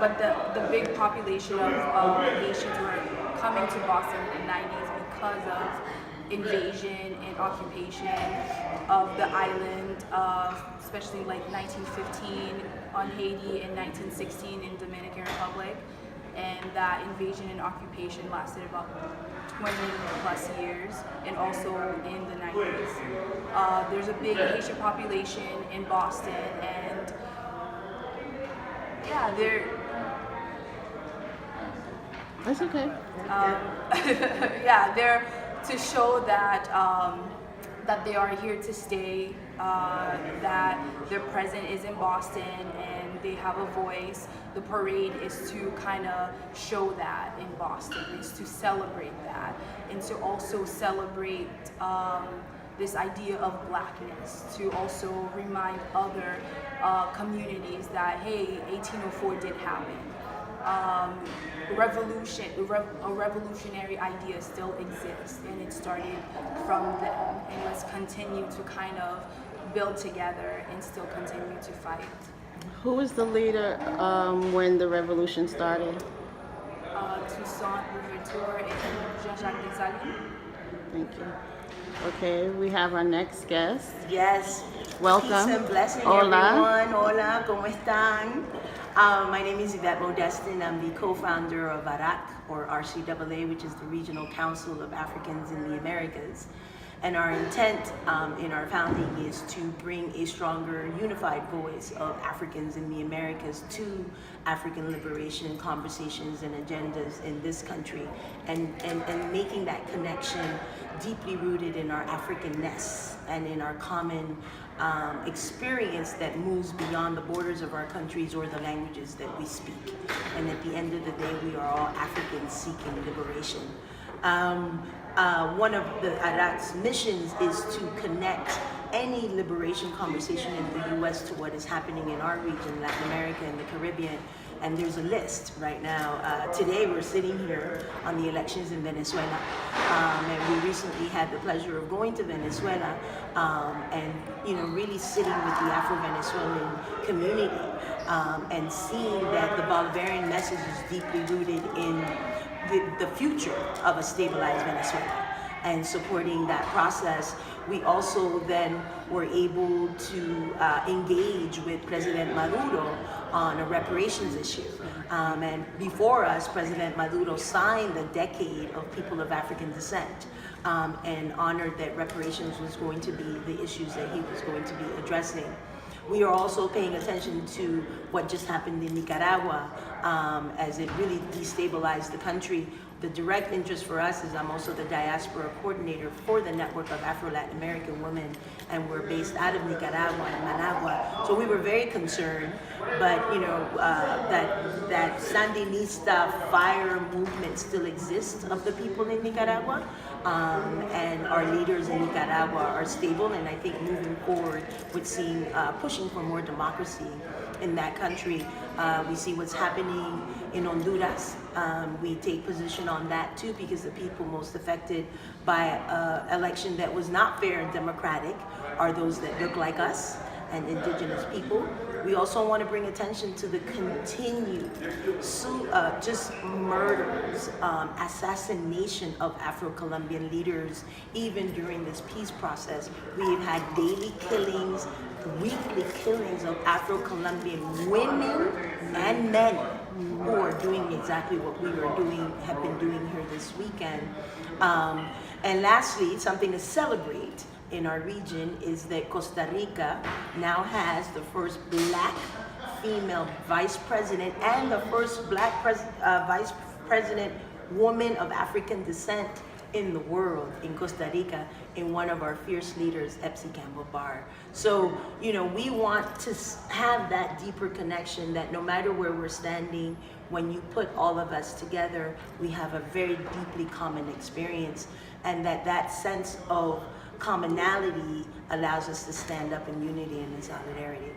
but the big population of Haitians were coming to Boston in the 90s because of invasion and occupation of the island, especially like 1915 on Haiti and 1916 in Dominican Republic. And that invasion and occupation lasted about 20 plus years, and also in the 90s. There's a big Haitian population in Boston, and yeah, That's okay. yeah, they're to show that that they are here to stay, that their presence is in Boston and they have a voice. The parade is to kind of show that in Boston, is to celebrate that, and to also celebrate this idea of blackness, to also remind other communities that, hey, 1804 did happen. A revolutionary idea still exists, and it started from them, and let's continue to kind of build together and still continue to fight. Who was the leader when the revolution started? Toussaint Louverture and Jean-Jacques Dessalines. Thank you. Okay, we have our next guest. Yes. Welcome. Peace and blessing, Hola. everyone. Hola, ¿cómo están? My name is Yvette Modestin. I'm the co-founder of ARAC, or RCAA, which is the Regional Council of Africans in the Americas. And our intent in our founding is to bring a stronger, unified voice of Africans in the Americas to African liberation conversations and agendas in this country, and making that connection deeply rooted in our Africanness and in our common experience that moves beyond the borders of our countries or the languages that we speak. And at the end of the day, we are all Africans seeking liberation. One of the ARAC's missions is to connect any liberation conversation in the U.S. to what is happening in our region, Latin America and the Caribbean. And there's a list right now. Today we're sitting here on the elections in Venezuela. And we recently had the pleasure of going to Venezuela and really sitting with the Afro-Venezuelan community and seeing that the Bolivarian message is deeply rooted in the future of a stabilized Venezuela and supporting that process. We also then were able to engage with President Maduro on a reparations issue. And before us, President Maduro signed the Decade of People of African Descent and honored that reparations was going to be the issues that he was going to be addressing. We are also paying attention to what just happened in Nicaragua as it really destabilized the country. The direct interest for us is I'm also the diaspora coordinator for the Network of Afro-Latin American Women, and we're based out of Nicaragua and Managua. So we were very concerned, but that Sandinista fire movement still exists of the people in Nicaragua, and our leaders in Nicaragua are stable, and I think moving forward with seeing pushing for more democracy in that country. We see what's happening in Honduras. We take position on that too, because the people most affected by an election that was not fair and democratic are those that look like us and indigenous people. We also want to bring attention to the continued just murders, assassination of Afro-Colombian leaders, even during this peace process. We've had daily killings, weekly killings of Afro-Colombian women and men who are doing exactly what we have been doing here this weekend. And lastly, something to celebrate in our region is that Costa Rica now has the first black female vice president and the first black vice president woman of African descent in the world, in Costa Rica, in one of our fierce leaders, Epsi Campbell Barr. So, we want to have that deeper connection that no matter where we're standing, when you put all of us together, we have a very deeply common experience, and that sense of commonality allows us to stand up in unity and in solidarity.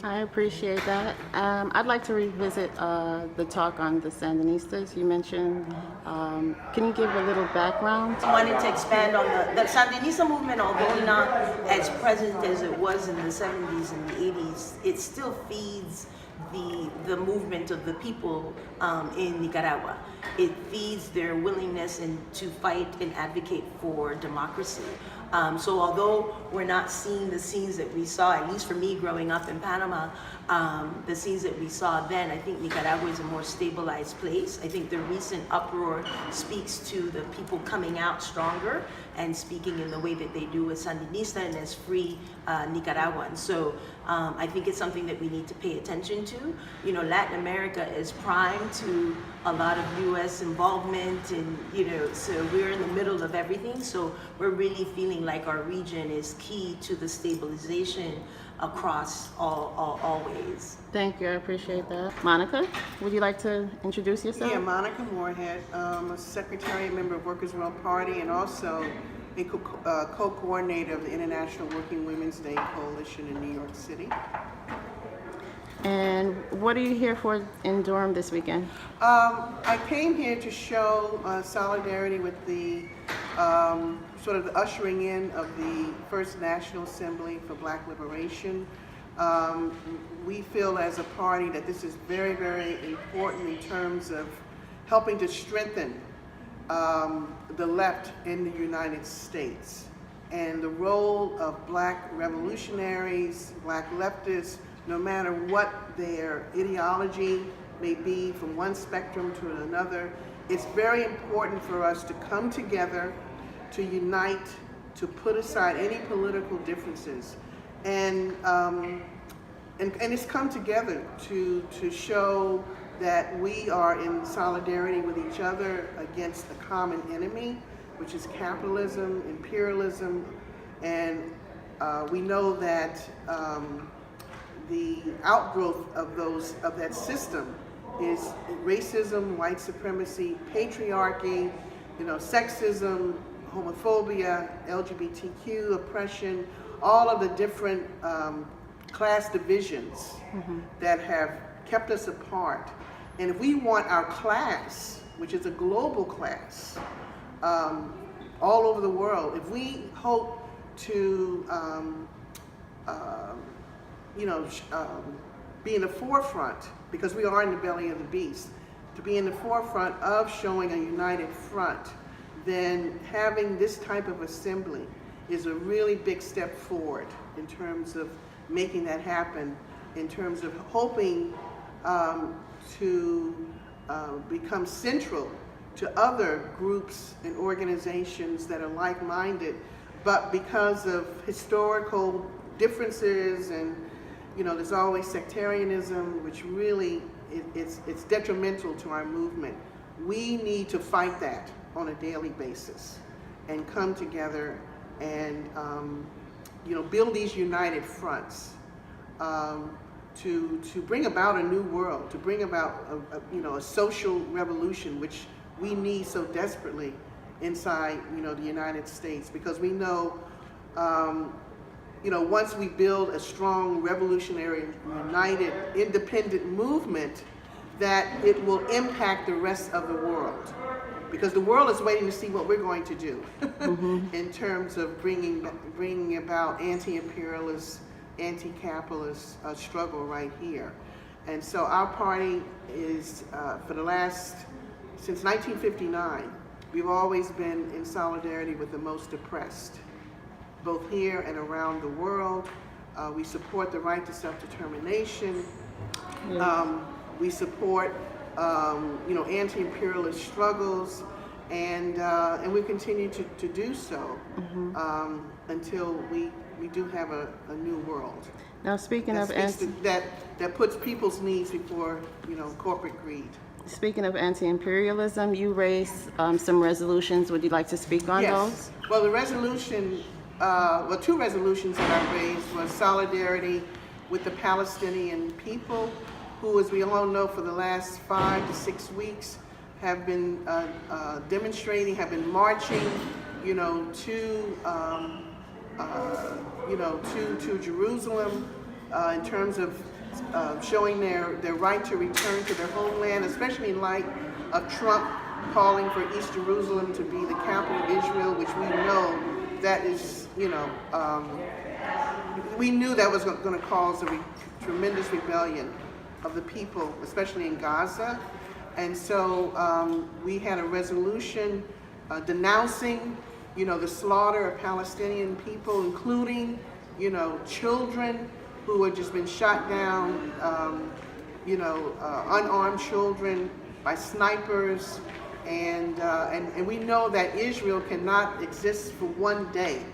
I appreciate that. I'd like to revisit the talk on the Sandinistas you mentioned. Can you give a little background? I wanted to expand on the Sandinista movement, although not as present as it was in the 70s and the 80s, it still feeds the movement of the people in Nicaragua. It feeds their willingness and to fight and advocate for democracy. So although we're not seeing the scenes that we saw, at least for me growing up in Panama, the scenes that we saw then, I think Nicaragua is a more stabilized place. I think the recent uproar speaks to the people coming out stronger and speaking in the way that they do as Sandinista and as free Nicaraguans. So I think it's something that we need to pay attention to. You know, Latin America is prime to a lot of U.S. involvement, and so we're in the middle of everything. So we're really feeling like our region is key to the stabilization across all ways. Thank you, I appreciate that. Monica, would you like to introduce yourself? Yeah, Monica Moorehead, a secretary, member of Workers' World Party, and also a co-coordinator of the International Working Women's Day Coalition in New York City. And what are you here for in Durham this weekend? I came here to show solidarity with the sort of the ushering in of the First National Assembly for Black Liberation. We feel as a party that this is very, very important in terms of helping to strengthen the left in the United States, and the role of Black revolutionaries, Black leftists, no matter what their ideology may be from one spectrum to another. It's very important for us to come together, to unite, to put aside any political differences, and it's come together to show that we are in solidarity with each other against the common enemy, which is capitalism, imperialism, and we know that the outgrowth of that system is racism, white supremacy, patriarchy, sexism, homophobia, LGBTQ oppression, all of the different class divisions that have kept us apart. And if we want our class, which is a global class, all over the world, if we hope to be in the forefront, because we are in the belly of the beast, to be in the forefront of showing a united front, then having this type of assembly is a really big step forward in terms of making that happen, in terms of hoping to become central to other groups and organizations that are like-minded, but because of historical differences and there's always sectarianism, which really it's detrimental to our movement. We need to fight that on a daily basis and come together and build these united fronts to bring about a new world, to bring about a social revolution, which we need so desperately inside the United States, because we know once we build a strong, revolutionary, united, independent movement, that it will impact the rest of the world. Because the world is waiting to see what we're going to do in terms of bringing about anti-imperialist, anti-capitalist struggle right here. And so our party is, since 1959, we've always been in solidarity with the most oppressed, both here and around the world. We support the right to self-determination. We support, anti-imperialist struggles, and we continue to do so until we do have a new world. Now, speaking of that puts people's needs before corporate greed. Speaking of anti-imperialism, you raised some resolutions. Would you like to speak on those? Well, the resolution. Two resolutions that I raised was solidarity with the Palestinian people, who, as we all know, for the last 5 to 6 weeks have been demonstrating, have been marching, to Jerusalem in terms of showing their right to return to their homeland, especially in light of Trump calling for East Jerusalem to be the capital of Israel, which we know that is, we knew that was going to cause a tremendous rebellion of the people, especially in Gaza. And so we had a resolution denouncing, the slaughter of Palestinian people, including, children who had just been shot down, unarmed children by snipers. And we know that Israel cannot exist for one day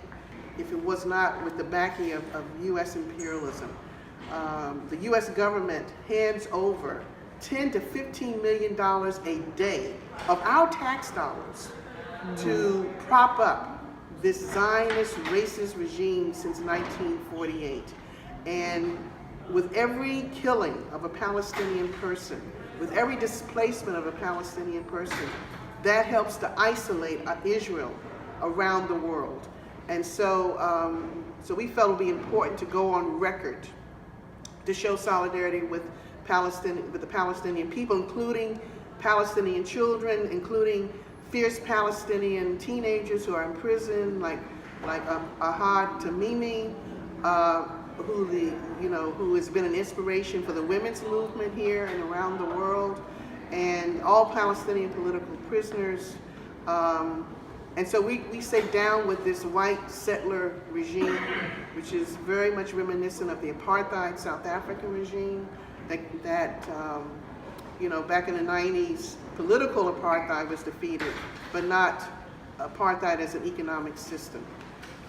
if it was not with the backing of U.S. imperialism. The U.S. government hands over $10 to $15 million a day of our tax dollars to prop up this Zionist racist regime since 1948. And with every killing of a Palestinian person, with every displacement of a Palestinian person, that helps to isolate Israel around the world. And so, so we felt it would be important to go on record to show solidarity with the Palestinian people, including Palestinian children, including fierce Palestinian teenagers who are in prison, like Ahad Tamimi, who has been an inspiration for the women's movement here and around the world, and all Palestinian political prisoners. And so we say down with this white settler regime, which is very much reminiscent of the apartheid South African regime, that back in the 90s, political apartheid was defeated, but not apartheid as an economic system.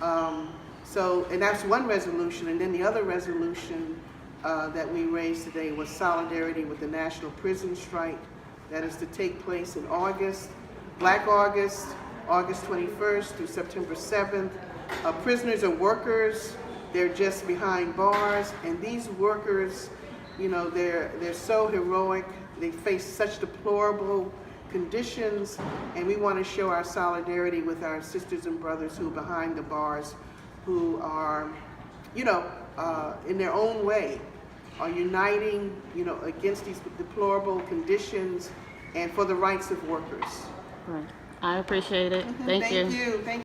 And that's one resolution, and then the other resolution that we raised today was solidarity with the national prison strike that is to take place in August, Black August, August 21st through September 7th. Prisoners are workers, they're just behind bars, and these workers, they're so heroic, they face such deplorable conditions, and we want to show our solidarity with our sisters and brothers who are behind the bars, who are, in their own way, are uniting, against these deplorable conditions and for the rights of workers. Right. I appreciate it. Thank you. Thank you.